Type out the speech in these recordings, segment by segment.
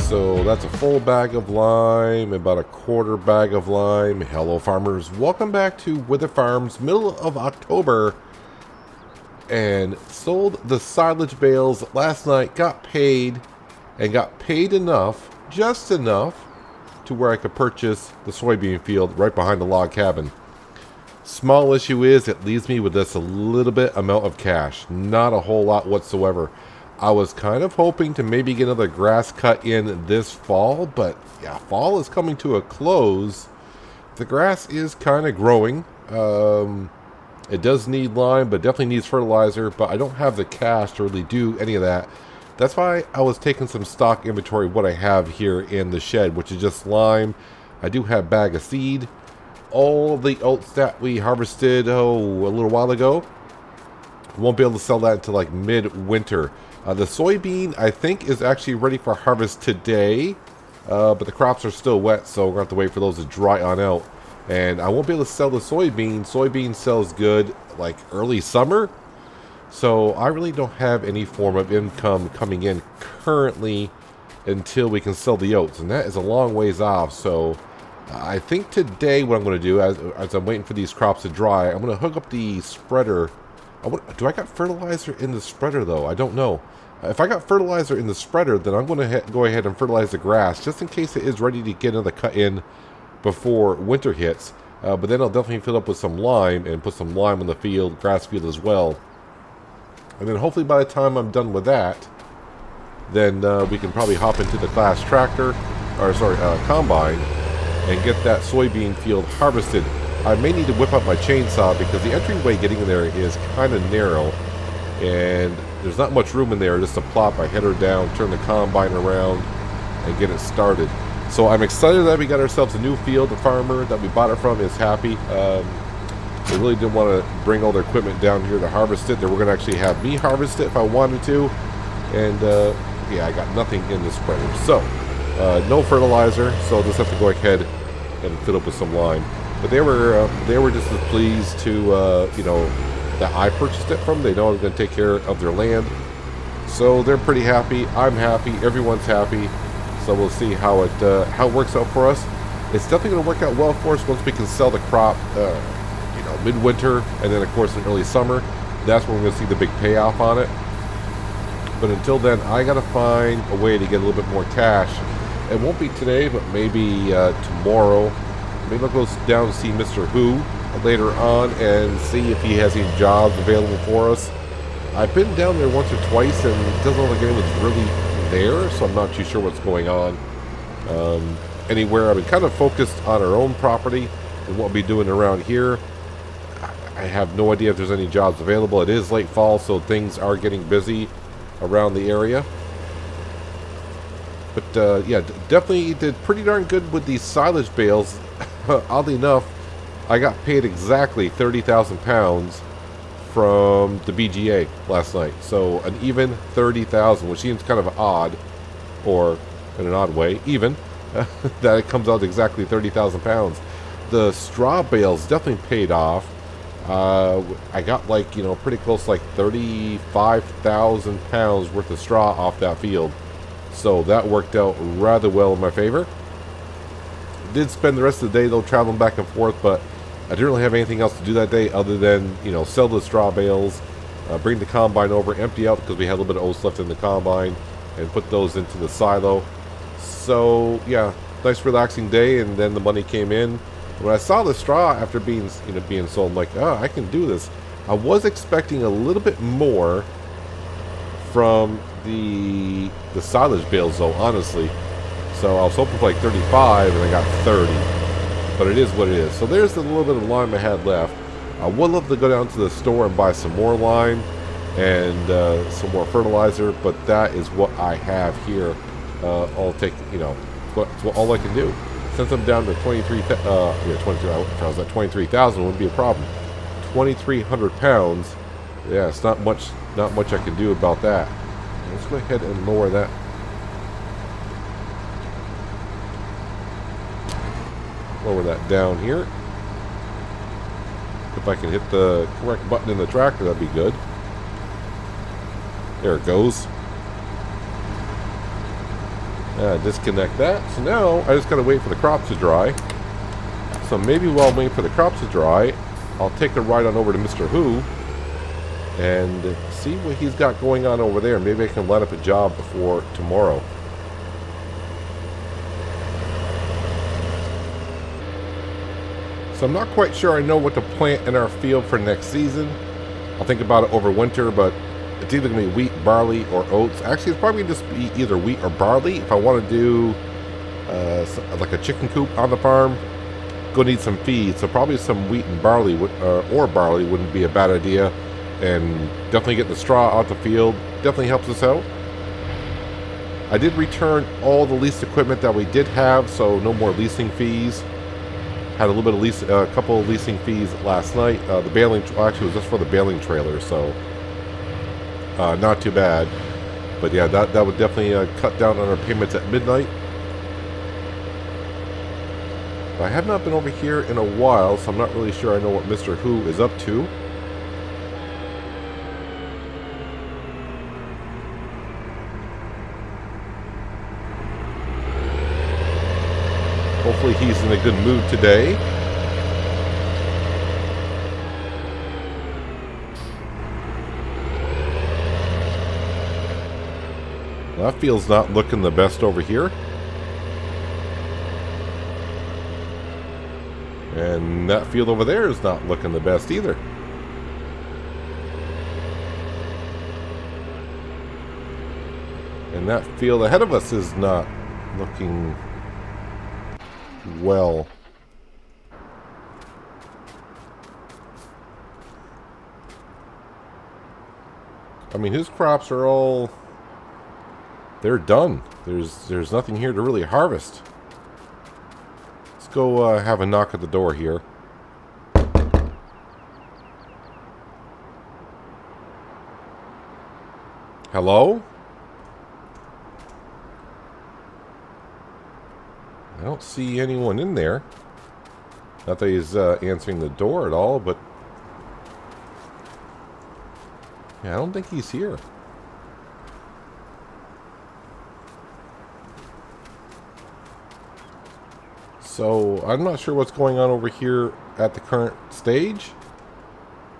So that's a full bag of lime, about a quarter bag of lime. Hello farmers, welcome back to Wyther Farms, middle of October. And sold the silage bales last night, got paid, and got paid enough, just enough, to where I could purchase the soybean field right behind the log cabin. Small issue is it leaves me with just a little bit amount of cash, not a whole lot whatsoever. I was kind of hoping to maybe get another grass cut in this fall, but yeah, fall is coming to a close. The grass is kind of growing. It does need lime, but definitely needs fertilizer, but I don't have the cash to really do any of that. That's why I was taking some stock inventory of what I have here in the shed, which is just lime. I do have a bag of seed. All of the oats that we harvested, a little while ago, won't be able to sell that until like mid-winter. The soybean, I think, is actually ready for harvest today, but the crops are still wet, so we're going to have to wait for those to dry on out. And I won't be able to sell the soybean. Soybean sells good like early summer, so I really don't have any form of income coming in currently until we can sell the oats, and that is a long ways off. So I think today what I'm going to do, as I'm waiting for these crops to dry, I'm going to hook up the spreader. Do I got fertilizer in the spreader, though? I don't know. If I got fertilizer in the spreader, then I'm going to go ahead and fertilize the grass, just in case it is ready to get another cut in before winter hits. But then I'll definitely fill up with some lime and put some lime on the field, grass field as well. And then hopefully by the time I'm done with that, then we can probably hop into the class tractor, or sorry, combine, and get that soybean field harvested. I may need to whip up my chainsaw because the entryway getting in there is kind of narrow, and there's not much room in there just to plop my header down, turn the combine around, and get it started. So I'm excited that we got ourselves a new field. The farmer that we bought it from is happy. They really didn't want to bring all their equipment down here to harvest it. They were going to actually have me harvest it if I wanted to, and yeah, I got nothing in the spreader. So no fertilizer, so I'll just have to go ahead and fill up with some lime. But they were just as pleased to that I purchased it from. They know I was going to take care of their land, so they're pretty happy. I'm happy. Everyone's happy. So we'll see how it works out for us. It's definitely going to work out well for us once we can sell the crop, midwinter, and then of course in early summer. That's when we're going to see the big payoff on it. But until then, I got to find a way to get a little bit more cash. It won't be today, but maybe tomorrow. Maybe I'll go down and see Mr. Who later on and see if he has any jobs available for us. I've been down there once or twice, and it doesn't look like anyone's really there, so I'm not too sure what's going on anywhere. I've been kind of focused on our own property and what we'll be doing around here. I have no idea if there's any jobs available. It is late fall, so things are getting busy around the area. But yeah, definitely did pretty darn good with these silage bales. Oddly enough, I got paid exactly 30,000 pounds from the BGA last night. So an even 30,000, which seems kind of odd, or in an odd way, even, that it comes out exactly 30,000 pounds. The straw bales definitely paid off. I got like, pretty close to like 35,000 pounds worth of straw off that field. So that worked out rather well in my favor. Did spend the rest of the day though traveling back and forth, but I didn't really have anything else to do that day other than sell the straw bales, bring the combine over, empty out because we had a little bit of oats left in the combine, and put those into the silo. So yeah, nice relaxing day. And then the money came in. When I saw the straw after being sold, I'm like, oh, I can do this. I was expecting a little bit more from the silage bales though, honestly. So I was hoping for like 35, and I got 30. But it is what it is. So there's the little bit of lime I had left. I would love to go down to the store and buy some more lime and some more fertilizer, but that is what I have here. I'll take, all I can do. Since I'm down to 23,000, if I was at 23,000, it wouldn't be a problem. 2,300 pounds. Yeah, it's not much I can do about that. Let's go ahead and lower that. Lower that down here. If I can hit the correct button in the tractor, that'd be good. There it goes. Disconnect that. So now I just gotta wait for the crops to dry. So maybe while I'm waiting for the crops to dry, I'll take a ride on over to Mr. Who and see what he's got going on over there. Maybe I can line up a job before tomorrow. So I'm not quite sure I know what to plant in our field for next season. I'll think about it over winter, but it's either going to be wheat, barley, or oats. Actually, it's probably just be either wheat or barley. If I want to do like a chicken coop on the farm, go need some feed. So probably some wheat and barley or barley wouldn't be a bad idea. And definitely getting the straw out the field definitely helps us out. I did return all the leased equipment that we did have, so no more leasing fees. Had a little bit of a couple of leasing fees last night. The baling, actually, it was just for the baling trailer, so not too bad. But yeah, that would definitely cut down on our payments at midnight. But I have not been over here in a while, so I'm not really sure I know what Mr. Who is up to. Hopefully he's in a good mood today. That field's not looking the best over here. And that field over there is not looking the best either. And that field ahead of us is not looking well. I mean, his crops are all... they're done. There's nothing here to really harvest. Let's go have a knock at the door here. Hello? I don't see anyone in there. Not that he's answering the door at all, but... yeah, I don't think he's here. So, I'm not sure what's going on over here at the current stage.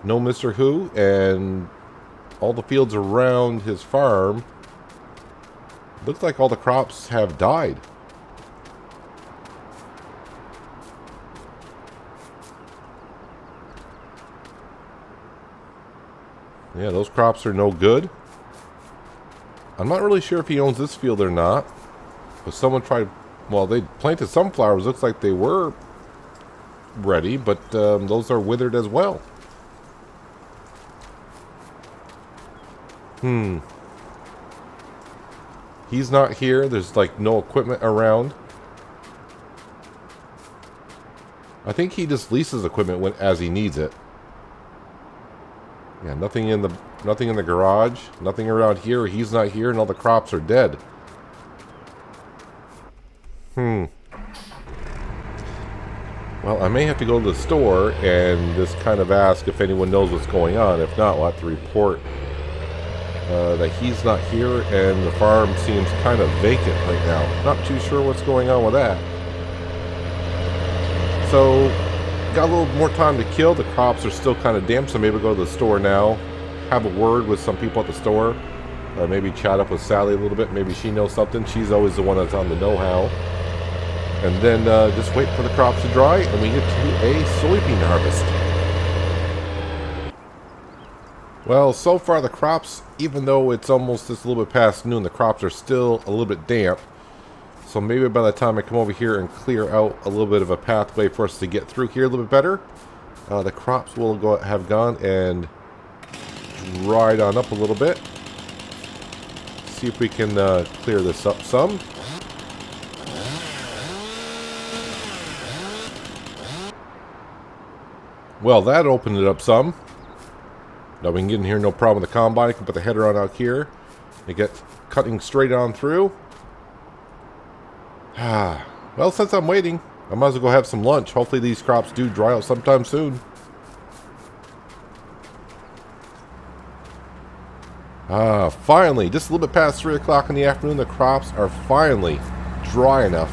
No Mr. Who, and all the fields around his farm. Looks like all the crops have died. Yeah, those crops are no good. I'm not really sure if he owns this field or not. But someone tried... well, they planted sunflowers. Looks like they were ready, but those are withered as well. He's not here. There's like no equipment around. I think he just leases equipment as he needs it. Yeah, nothing in the garage, nothing around here. He's not here, and all the crops are dead. Well, I may have to go to the store and just kind of ask if anyone knows what's going on. If not, we'll have to report that he's not here, and the farm seems kind of vacant right now. Not too sure what's going on with that. So, got a little more time to kill. The crops are still kind of damp, so maybe we'll go to the store now. Have a word with some people at the store. Maybe chat up with Sally a little bit. Maybe she knows something. She's always the one that's on the know-how. And then just wait for the crops to dry, and we get to a soybean harvest. Well, so far the crops, even though it's almost just a little bit past noon, the crops are still a little bit damp. So maybe by the time I come over here and clear out a little bit of a pathway for us to get through here a little bit better, the crops will have gone and dried on up a little bit. See if we can clear this up some. Well, that opened it up some. Now we can get in here, no problem with the combine. I can put the header on out here. It gets cutting straight on through. Well, since I'm waiting, I might as well go have some lunch. Hopefully these crops do dry out sometime soon. Finally, just a little bit past 3 o'clock in the afternoon, the crops are finally dry enough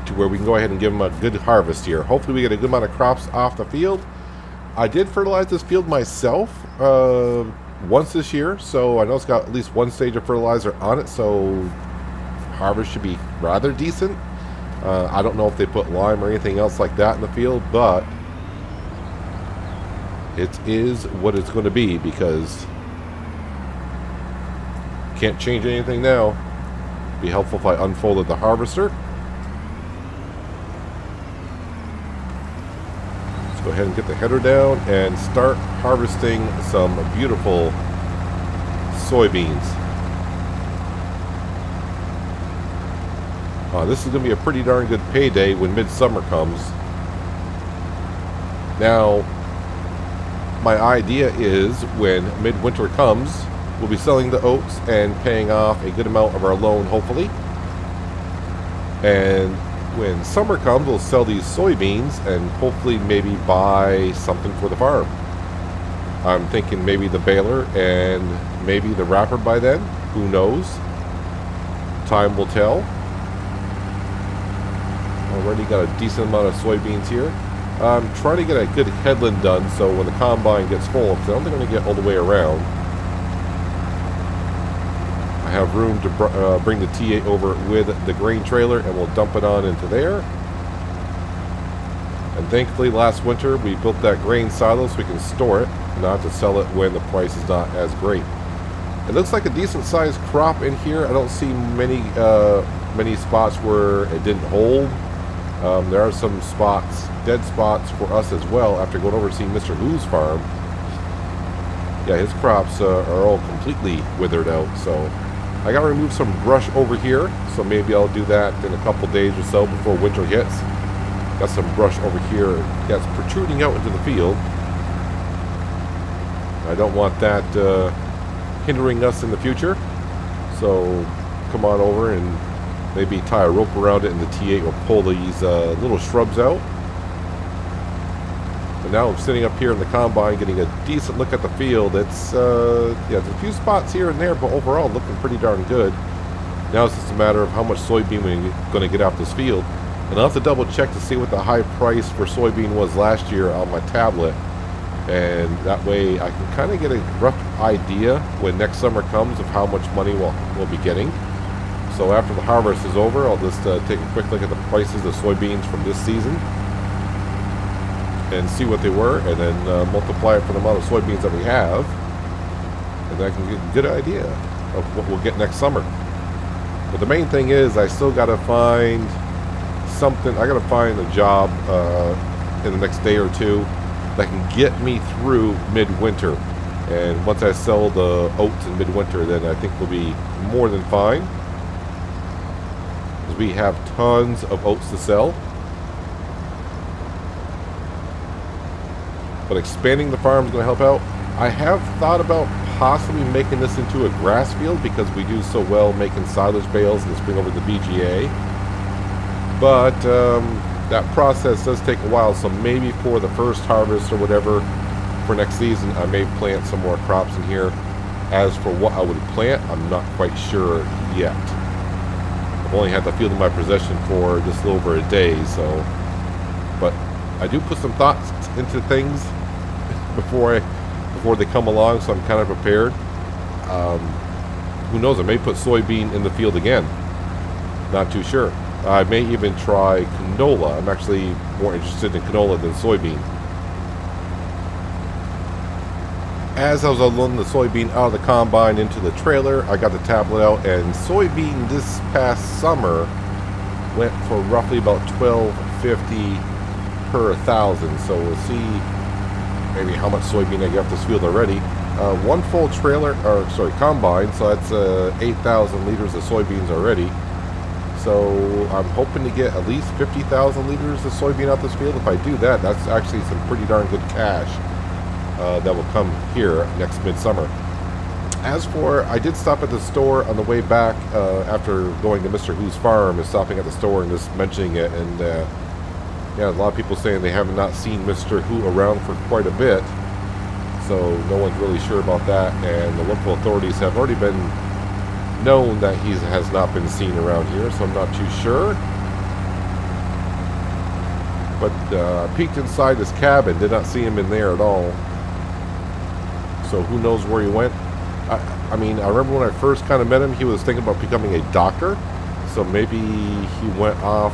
to where we can go ahead and give them a good harvest here. Hopefully we get a good amount of crops off the field. I did fertilize this field myself once this year, so I know it's got at least one stage of fertilizer on it, so harvest should be rather decent. I don't know if they put lime or anything else like that in the field, but it is what it's going to be because can't change anything now. Be helpful if I unfolded the harvester. Let's go ahead and get the header down and start harvesting some beautiful soybeans. This is going to be a pretty darn good payday when midsummer comes. Now, my idea is when midwinter comes, we'll be selling the oats and paying off a good amount of our loan, hopefully. And when summer comes, we'll sell these soybeans and hopefully maybe buy something for the farm. I'm thinking maybe the baler and maybe the wrapper by then. Who knows? Time will tell. Already got a decent amount of soybeans here. I'm trying to get a good headland done so when the combine gets full, because I don't think I'm going to get all the way around. I have room to bring the T8 over with the grain trailer and we'll dump it on into there. And thankfully last winter we built that grain silo so we can store it, not to sell it when the price is not as great. It looks like a decent sized crop in here. I don't see many spots where it didn't hold. There are some spots, dead spots for us as well after going over to see Mr. Who's farm. Yeah, his crops are all completely withered out, so I got to remove some brush over here, so maybe I'll do that in a couple days or so before winter hits. Got some brush over here that's protruding out into the field. I don't want that hindering us in the future, so come on over and maybe tie a rope around it and the T8 will pull these little shrubs out. And now I'm sitting up here in the combine getting a decent look at the field. It's yeah, there's a few spots here and there, but overall looking pretty darn good. Now it's just a matter of how much soybean we're going to get off this field. And I'll have to double check to see what the high price for soybean was last year on my tablet. And that way I can kind of get a rough idea when next summer comes of how much money we'll be getting. So after the harvest is over, I'll just take a quick look at the prices of soybeans from this season and see what they were, and then multiply it for the amount of soybeans that we have, and I can get a good idea of what we'll get next summer. But the main thing is I still got to find something. I got to find a job in the next day or two that can get me through midwinter. And once I sell the oats in midwinter, then I think we'll be more than fine. Because we have tons of oats to sell. But expanding the farm is going to help out. I have thought about possibly making this into a grass field because we do so well making silage bales in the spring over the BGA. But that process does take a while, so maybe for the first harvest or whatever for next season, I may plant some more crops in here. As for what I would plant, I'm not quite sure yet. I've only had the field in my possession for just a little over a day, so. But I do put some thoughts into things before they come along, so I'm kind of prepared. Who knows? I may put soybean in the field again. Not too sure. I may even try canola. I'm actually more interested in canola than soybean. As I was unloading the soybean out of the combine into the trailer, I got the tablet out, and soybean this past summer went for roughly about $12.50 per 1,000. So we'll see maybe how much soybean I get off this field already. One full combine, so that's 8,000 liters of soybeans already. So I'm hoping to get at least 50,000 liters of soybean out this field. If I do that, that's actually some pretty darn good cash that will come here next midsummer. As for, I did stop at the store on the way back after going to Mr. Who's farm and stopping at the store and just mentioning it. And yeah, a lot of people saying they have not seen Mr. Who around for quite a bit. So no one's really sure about that, and the local authorities have already been known that he has not been seen around here, so I'm not too sure. But I peeked inside his cabin, did not see him in there at all. So who knows where he went. I mean, I remember when I first kind of met him, he was thinking about becoming a doctor. So maybe he went off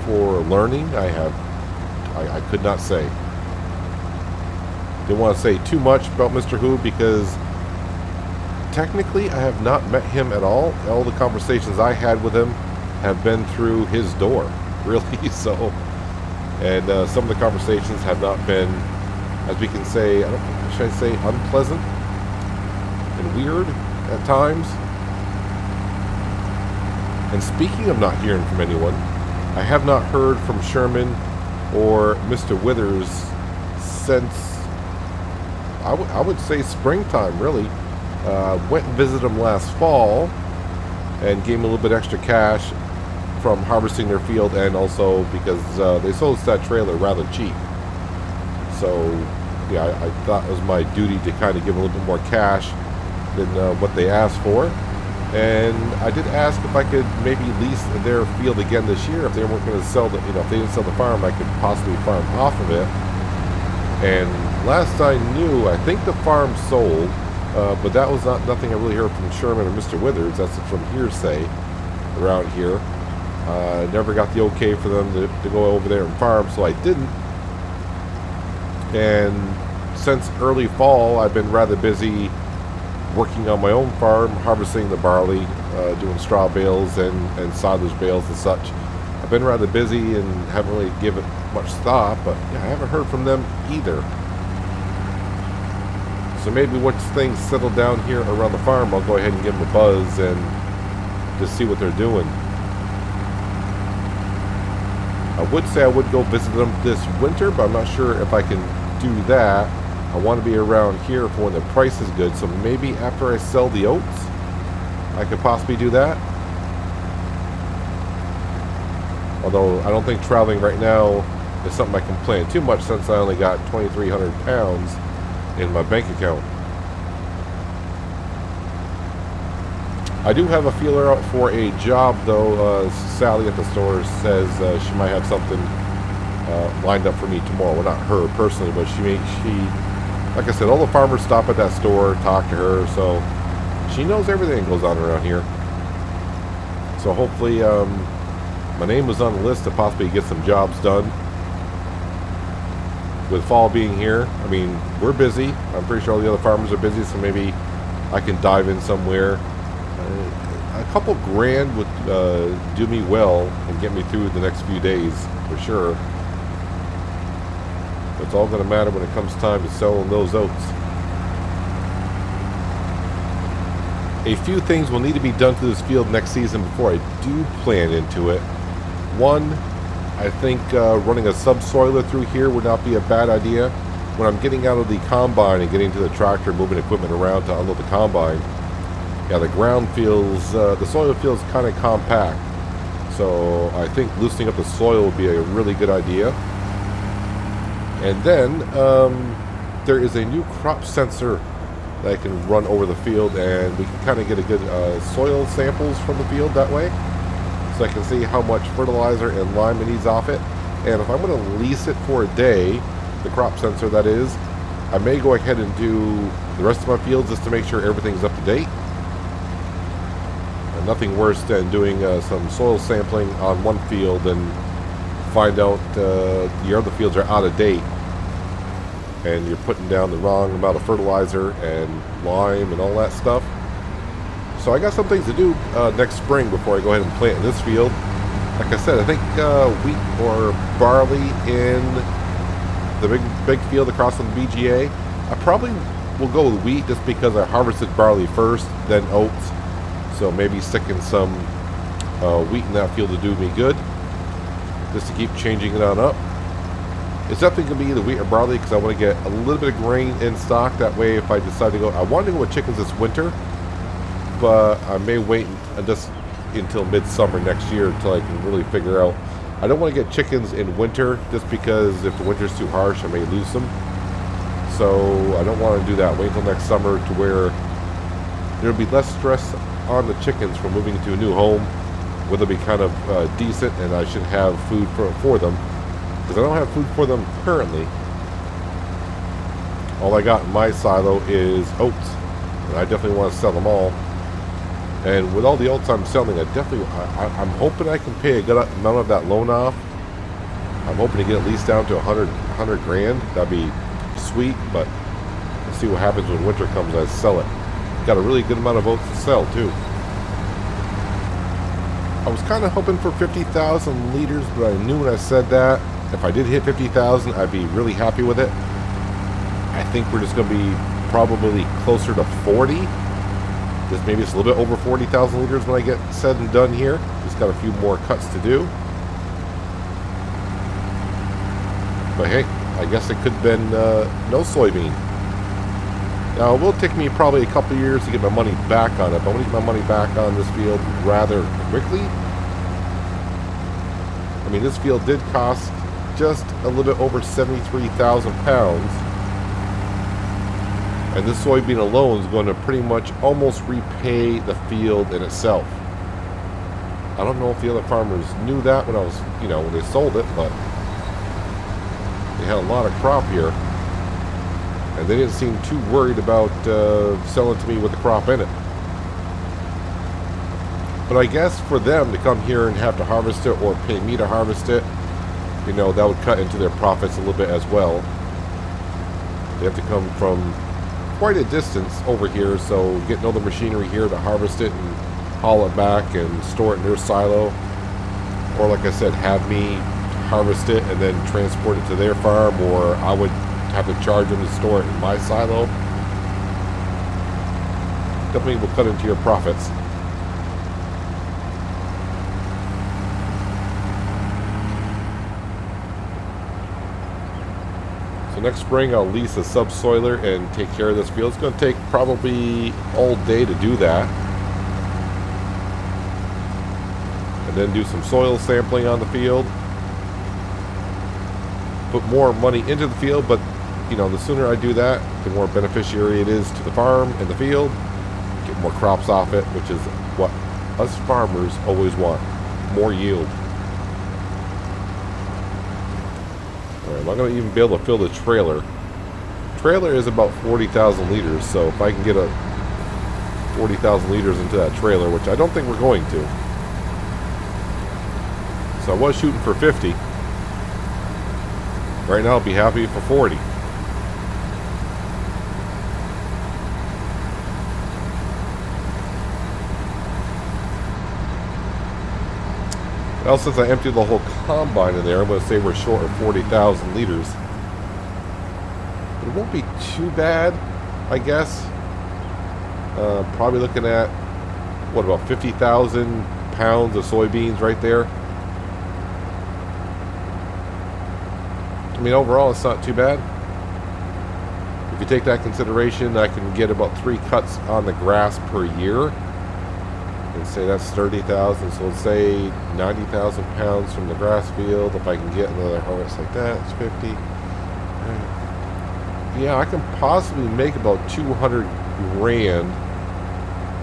for learning. I could not say. Didn't want to say too much about Mr. Who because technically I have not met him at all. All the conversations I had with him have been through his door, really. So, and some of the conversations have not been, as we can say, should I say, unpleasant and weird at times. And speaking of not hearing from anyone, I have not heard from Sherman or Mr. Withers since, I would say, springtime, really. Went and visited them last fall and gave them a little bit extra cash from harvesting their field, and also because they sold that trailer rather cheap. So, yeah, I thought it was my duty to kind of give them a little bit more cash than what they asked for. And I did ask if I could maybe lease their field again this year. If they weren't going to sell the, if they didn't sell the farm, I could possibly farm off of it. And last I knew, I think the farm sold, but that was nothing I really heard from Sherman or Mr. Withers. That's from hearsay around here. Never got the okay for them to go over there and farm, so I didn't. And since early fall, I've been rather busy working on my own farm, harvesting the barley, doing straw bales and silage bales and such. I've been rather busy and haven't really given it much thought, but yeah, I haven't heard from them either. So maybe once things settle down here around the farm, I'll go ahead and give them a buzz and just see what they're doing. I would say I would go visit them this winter, but I'm not sure if I can do that. I want to be around here for when the price is good, so maybe after I sell the oats, I could possibly do that. Although I don't think traveling right now is something I can plan too much, since I only got 2,300 pounds in my bank account. I do have a feeler out for a job, though. Sally at the store says she might have something lined up for me tomorrow. Well, not her personally, but she, like I said, all the farmers stop at that store, talk to her, so she knows everything that goes on around here. So hopefully, my name was on the list to possibly get some jobs done. With fall being here, I mean, we're busy. I'm pretty sure all the other farmers are busy, so maybe I can dive in somewhere. A couple grand would do me well and get me through the next few days, for sure. It's all going to matter when it comes time to selling those oats. A few things will need to be done to this field next season before I do plant into it. One, I think running a subsoiler through here would not be a bad idea. When I'm getting out of the combine and getting to the tractor, moving equipment around to unload the combine, yeah, the ground feels, the soil feels kind of compact. So I think loosening up the soil would be a really good idea. And then there is a new crop sensor that I can run over the field, and we can kind of get a good soil samples from the field that way. So I can see how much fertilizer and lime it needs off it. And if I'm going to lease it for a day, the crop sensor that is, I may go ahead and do the rest of my fields just to make sure everything's up to date. And nothing worse than doing some soil sampling on one field and find out your other fields are out of date, and you're putting down the wrong amount of fertilizer and lime and all that stuff. So I got some things to do next spring before I go ahead and plant in this field. Like I said, I think wheat or barley in the big field across from the BGA. I probably will go with wheat just because I harvested barley first, then oats. So maybe sticking some wheat in that field to do me good, just to keep changing it on up. It's definitely going to be either wheat or barley because I want to get a little bit of grain in stock. That way, if I decide to go, I wanted to go with chickens this winter, but I may wait just until midsummer next year until I can really figure out. I don't want to get chickens in winter just because if the winter's too harsh, I may lose them. so I don't want to do that. Wait until next summer to where there'll be less stress on the chickens from moving to a new home, where they'll be kind of decent, and I should have food for them, because I don't have food for them currently. All I got in my silo is oats, and I definitely want to sell them all. And with all the oats I'm selling, I'm hoping I can pay a good amount of that loan off. I'm hoping to get at least down to 100 grand. That'd be sweet, but we'll see what happens when winter comes and I sell it. Got a really good amount of oats to sell too. I was kind of hoping for 50,000 liters, but I knew when I said that, if I did hit 50,000, I'd be really happy with it. I think we're just going to be probably closer to 40. Just maybe it's a little bit over 40,000 liters when I get said and done here. Just got a few more cuts to do. But hey, I guess it could have been no soybean. Now, it will take me probably a couple years to get my money back on it, but I want to get my money back on this field rather quickly. I mean, this field did cost just a little bit over 73,000 pounds. And this soybean alone is going to pretty much almost repay the field in itself. I don't know if the other farmers knew that when I was, when they sold it, but they had a lot of crop here. And they didn't seem too worried about selling to me with the crop in it. But I guess for them to come here and have to harvest it or pay me to harvest it, that would cut into their profits a little bit as well. They have to come from quite a distance over here, so getting all the machinery here to harvest it and haul it back and store it in their silo. Or like I said, have me harvest it and then transport it to their farm, or I would have to charge them to store it in my silo. Definitely will cut into your profits. So next spring I'll lease a subsoiler and take care of this field. It's going to take probably all day to do that. And then do some soil sampling on the field. Put more money into the field, but the sooner I do that, the more beneficiary it is to the farm and the field. Get more crops off it, which is what us farmers always want. More yield. Alright, am I going to even be able to fill the trailer? Trailer is about 40,000 liters, so if I can get a 40,000 liters into that trailer, which I don't think we're going to. So I was shooting for 50. Right now I'll be happy for 40. Well, since I emptied the whole combine in there, I'm going to say we're short of 40,000 liters. But it won't be too bad, I guess. Probably looking at, what, about 50,000 pounds of soybeans right there. I mean, overall, it's not too bad. If you take that consideration, I can get about 3 cuts on the grass per year. And say that's 30,000, so let's say 90,000 pounds from the grass field. If I can get another harvest like that, it's 50. Yeah, I can possibly make about 200 grand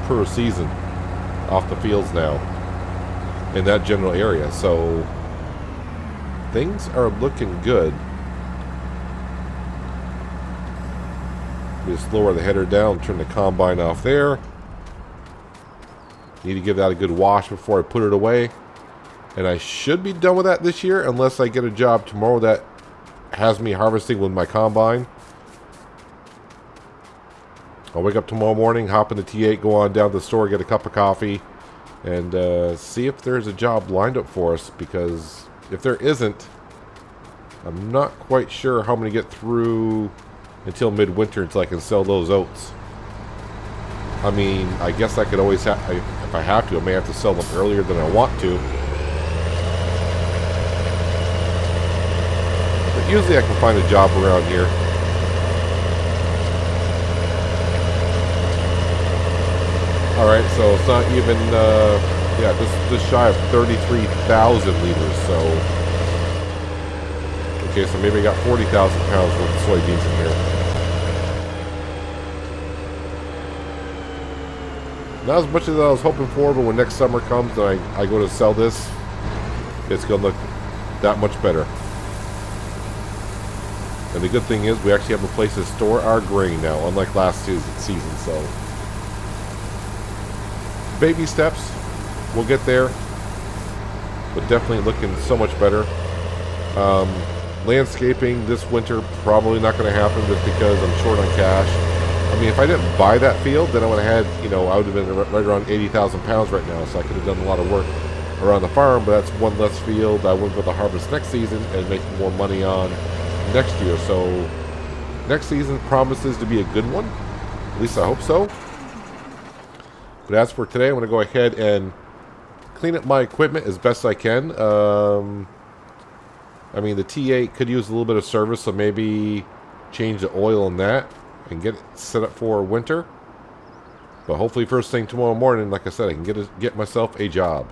per season off the fields now in that general area. So things are looking good. Just lower the header down, turn the combine off there. Need to give that a good wash before I put it away. And I should be done with that this year, unless I get a job tomorrow that has me harvesting with my combine. I'll wake up tomorrow morning, hop in the T8, go on down to the store, get a cup of coffee, and see if there's a job lined up for us. Because if there isn't, I'm not quite sure how I'm going to get through until midwinter until I can sell those oats. I mean, I guess I could always have, if I have to, I may have to sell them earlier than I want to. But usually I can find a job around here. Alright, so it's not even, yeah, just shy of 33,000 liters, so. Okay, so maybe I got 40,000 pounds worth of soybeans in here. Not as much as I was hoping for, but when next summer comes and I go to sell this, it's going to look that much better. And the good thing is we actually have a place to store our grain now, unlike last season. So, baby steps, we'll get there, but definitely looking so much better. Landscaping this winter probably not going to happen just because I'm short on cash. I mean, if I didn't buy that field, then I would have had, I would have been right around 80,000 pounds right now, so I could have done a lot of work around the farm, but that's one less field I wouldn't be able to harvest next season and make more money on next year. So next season promises to be a good one. At least I hope so. But as for today, I'm going to go ahead and clean up my equipment as best I can. I mean, the T8 could use a little bit of service, so maybe change the oil in that and get it set up for winter. But hopefully first thing tomorrow morning, like I said, I can get myself a job.